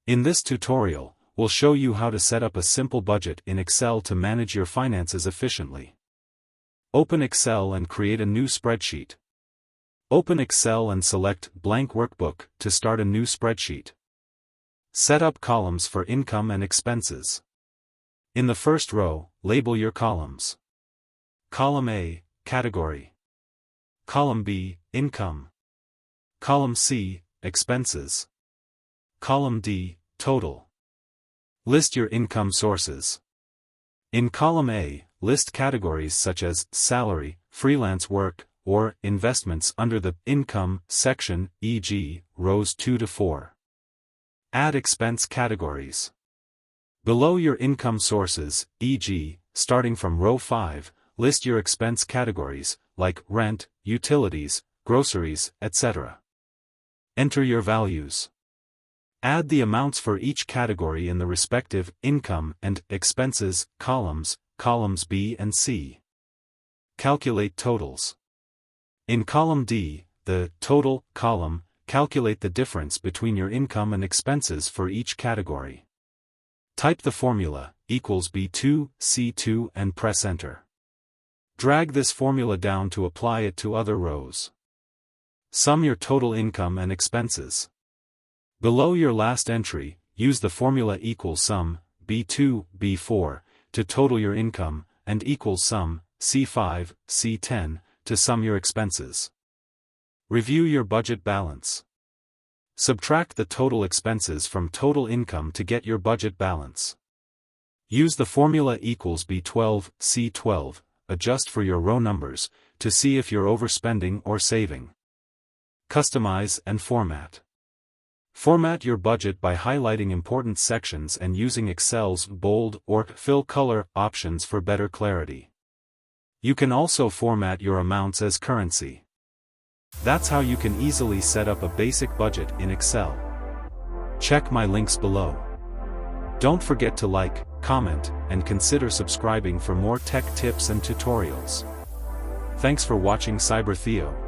In this tutorial, we'll show you how to set up a simple budget in Excel to manage your finances efficiently. Open Excel and create a new spreadsheet. Open Excel and select Blank Workbook to start a new spreadsheet. Set up columns for income and expenses. In the first row, label your columns. Column A, Category. Column B, Income. Column C, Expenses. Column D, Total. List your income sources. In column A, list categories such as salary, freelance work, or investments under the Income section, e.g., rows 2 to 4. Add expense categories. Below your income sources, e.g., starting from row 5, list your expense categories, like rent, utilities, groceries, etc. Enter your values. Add the amounts for each category in the respective income and expenses columns B and C. Calculate totals. In column D, the total column, calculate the difference between your income and expenses for each category. Type the formula, equals B2, C2 and press enter. Drag this formula down to apply it to other rows. Sum your total income and expenses. Below your last entry, use the formula equals sum, B2, B4, to total your income, and equals sum, C5, C10, to sum your expenses. Review your budget balance. Subtract the total expenses from total income to get your budget balance. Use the formula equals B12, C12, adjust for your row numbers, to see if you're overspending or saving. Customize and format. Format your budget by highlighting important sections and using Excel's bold or fill color options for better clarity. You can also format your amounts as currency. That's how you can easily set up a basic budget in Excel. Check my links below. Don't forget to like, comment, and consider subscribing for more tech tips and tutorials. Thanks for watching CyberTheo.